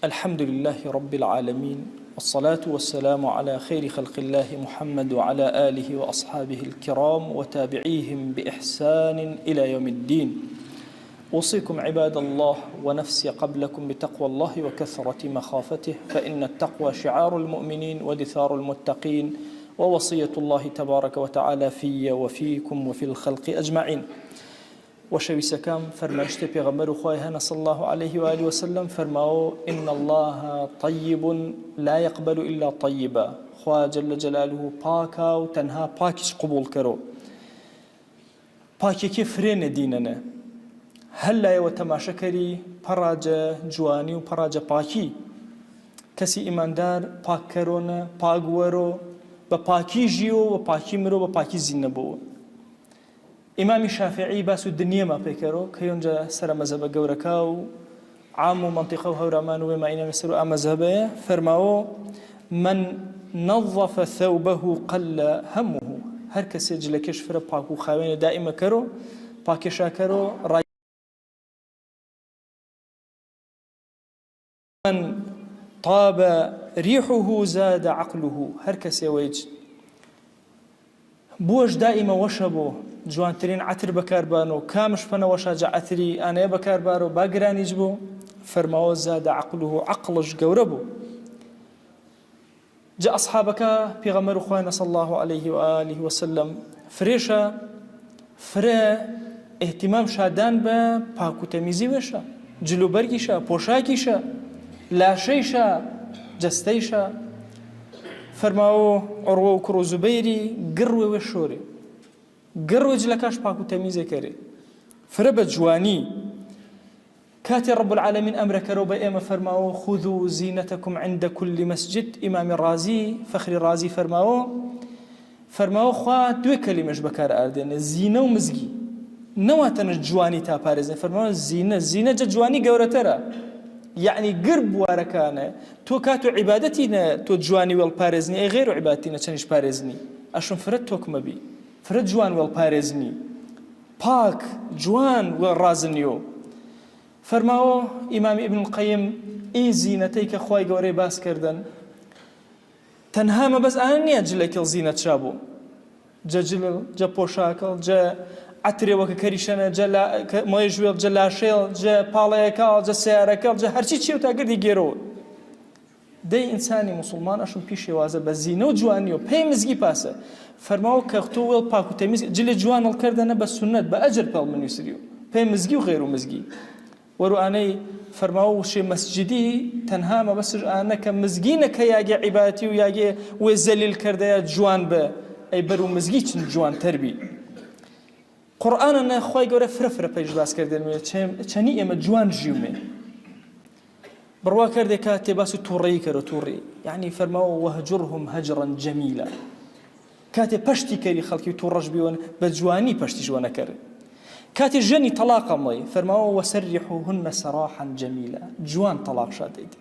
الحمد لله رب العالمين والصلاة والسلام على خير خلق الله محمد وعلى آله وأصحابه الكرام وتابعيهم بإحسان إلى يوم الدين. أوصيكم عباد الله ونفسي قبلكم بتقوى الله وكثرة مخافته، فإن التقوى شعار المؤمنين ودثار المتقين، ووصية الله تبارك وتعالى في وفيكم وفي الخلق أجمعين. وشويسكام فرماشت پیغمبر خواه صلى الله عليه وآله وسلم فرماو إن الله طيب لا يقبل إلا طيبا. خواه جل جلاله پاكا و تنها پاكش قبول کرو. پاكي كي فرين ديننا هل لا يوتماشا كري پراجة جواني و پراجة پاكي كسي إيماندار پاك كرونا پاك ورو بپاكي جيو و پاكي مرو بپاكي زينبو. إمام الشافعي باسو الدنيا ما بيكرو كيونجا سر مذهب جوركاو عام منطقة وهورامان وما إنا مسرو مذهبه فرماو من نظف ثوبه قل همه. هر کسی جلکش فر پاکو خوانه دائما کرو پاکشا کرو. من طاب ريحه زاد عقله. هر کسی ويج بوش دائما وشبو جوانترين عطر بكاربانو كامش فنا وشاجع عطري أنا بكاربانو باقراني جبو فرماو زاد عقله عقلش قوربو. جاء أصحابك بيغمر أخوانا صلى الله عليه وآله وسلم فريشا فرا اهتمام شادان با پاكو تميزي وشا جلو برگيشا پوشاكيشا لاشيشا جستيشا. فرماو عروة وكرو زبيري قروة وشوري قروة جلكاش باكو تميزة كري فربت جواني كاتي رب العالمين أمرك روبا إيما فرماو خذوا زينتكم عند كل مسجد. إمام الرازي فخر الرازي فرماو خوا دوي كلمة بكار أردن زينة ومزجي نواتن الجواني تابارزن. فرماو الزينة جواني قورة ترى يعني قرب واركانه تو كاتو عبادتنا تو جواني والبارزني أي غير عبادتنا تنش بارزني أشون فرد توكم بي فرد جوان والبارزني باك جوان والرازنيو. فرماو إمام ابن القيم إي زينتيك خواي قوري باس كردن تنها ما بس أنا نيجلك الزينة شابو جا جلل جا بوشاكل جا عطري وكا كريشانا جا مويجويل جا لاشيل جا بالايكال جا سياركال جا هرشي چيو تا قردي گيرو. دي إنساني مسلمان أشون بيشي وازا بزينة و جوانيو بي مزگي باسا. فرماو كاختو ويل باكو تميز جل جوان الكردنا بسنة بأجر بال من يسريو بي مزگي و غيرو مزگي. ورو آني فرماو شي مسجدي تنها ما بس أنا كمزگينك ياجي عبادتي و ياجي وزليل كرديا جوان با أي برو مزگي چن جوان تربي. قرآن أنا خواهي قورة فرفرة بيش باس كردن چني إما جوان جيومي بروا كرده كاتي باسو توري كرو توري يعني فرماو وهجرهم هجرا جميلا. كاتي پشتي كري خلقي تورج بيون بجواني پشتي جوانا كر. كاتي جني طلاق مي فرماو وسرحوهن سراحا جميلا. جوان طلاق شاديد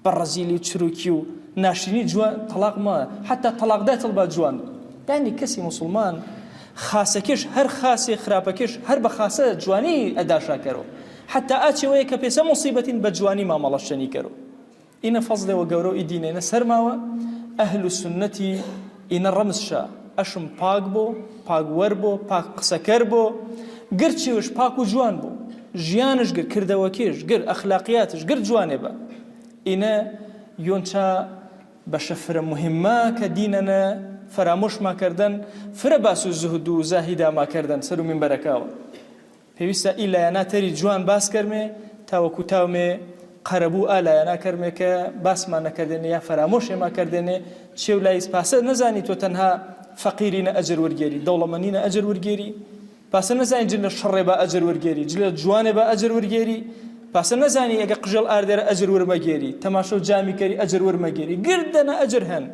برازيلي تشروكيو ناشيني جوان طلاق ما حتى طلاق دات البا جوان. يعني كسي مسلمان خاسكش هر خاسي خرابكش هر بخاسة جواني أداشا كرو حتى آتي ويك بيسا مصيبة بجواني ما مالشاني كرو. إن فضل وقورو إدينينا سرماوا أهل السنة إن الرمزشا أشم باق بو باق وربو باق قسكربو قرچي وش باقو جوان بو جيانش قر كردوكيش قر أخلاقياتش قر جواني با. إن يونشا بشفر مهمة كديننا فراموش ما کردن فر باسو زهد و زاهدا ما کردن سرو من برکاو. پیوستا ایلا ناتری جوان باس کرمه تا وکو تاومه قربو آلا ناکرمه که باس ما نکردنه یا فراموش ما کردنه چه ولایس پاسه نزانی تو تنها فقیرین اجر ورگیری دولمانین اجر ورگیری پاسه نزانی جل شر با اجر ورگیری جل جوان با اجر ورگیری پاسه نزانی اگه قجل آردر اجر ورمگیری تماشو جامی کری اجر ورمگیری گردنا اجر هن.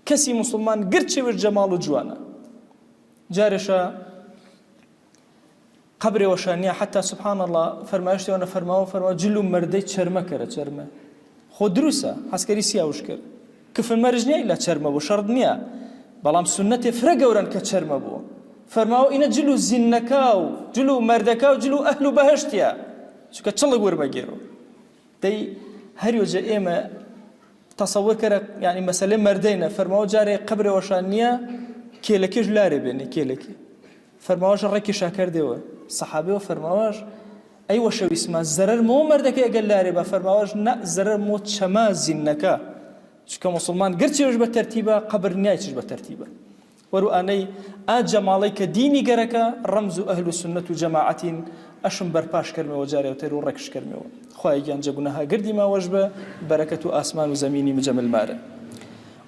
كسي مسلمان قرتشي والجمال جوانا جارشا قبري وشانيا حتى سبحان الله فرماشتي وانا فرماو جلو مردي تشرمه كره تشرمه خدروسا عسكري سياوش كر كف المرجنيا الا تشرمه وشردنيا بلام سنتي فرقورن كتشرمه بو فرماو إن جلو زنكاو جلو مردكاو جلو أهل بهشتيا شو كتشلق ورمجيرو دي هەر وجه ئێمە تصور کرد يعني مسألة مردينا فرماو جاري قبر وشانية كيلكيش لاري بيني كيلكي فرماوش ركي شاكر ديوه صحابي وفرماوش أي وشو اسمه زرر مو مردك يقل لاري بفرماوش نا زرر مو تشما زنكا شكا مسلمان قرتي وجبة ترتيبة قبر نيايتش بترتيبة ورو أني أجماليك ديني قركا رمز أهل السنة جماعة أشم برباش كرمي وجاري وتيرو ركش كرمي خواهي جان جبناها قردي ما وجبة بركة آسمان وزميني مجمل مارا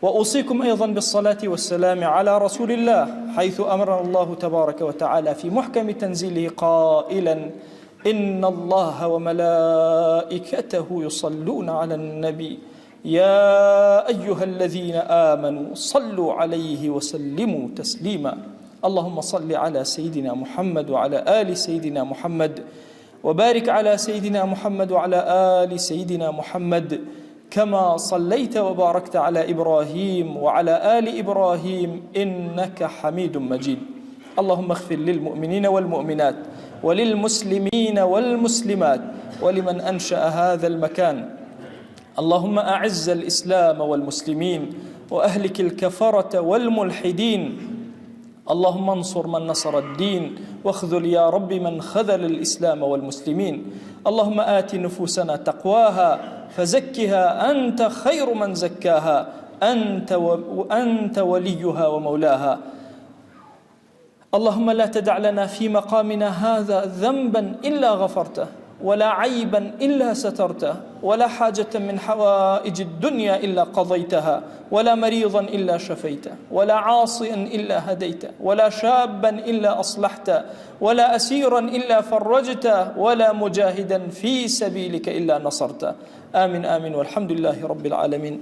وأوصيكم أيضا بالصلاة والسلام على رسول الله حيث أمرنا الله تبارك وتعالى في محكم تنزيله قائلا إن الله وملائكته يصلون على النبي يا أيها الذين آمنوا صلوا عليه وسلموا تسليما اللهم صل على سيدنا محمد وعلى آل سيدنا محمد وبارك على سيدنا محمد وعلى آل سيدنا محمد كما صليت وباركت على إبراهيم وعلى آل إبراهيم إنك حميد مجيد اللهم اغفر للمؤمنين والمؤمنات وللمسلمين والمسلمات ولمن أنشأ هذا المكان اللهم أعز الإسلام والمسلمين وأهلك الكفرة والملحدين اللهم انصر من نصر الدين واخذل يا رب من خذل الإسلام والمسلمين اللهم آت نفوسنا تقواها فزكها أنت خير من زكاها أنت وليها ومولاها اللهم لا تدع لنا في مقامنا هذا ذنبا إلا غفرته ولا عيبا إلا سترته ولا حاجة من حوائج الدنيا إلا قضيتها ولا مريضا إلا شفيته ولا عاصيا إلا هديته ولا شابا إلا أصلحته ولا أسيرا إلا فرجته ولا مجاهدا في سبيلك إلا نصرته آمين آمين والحمد لله رب العالمين.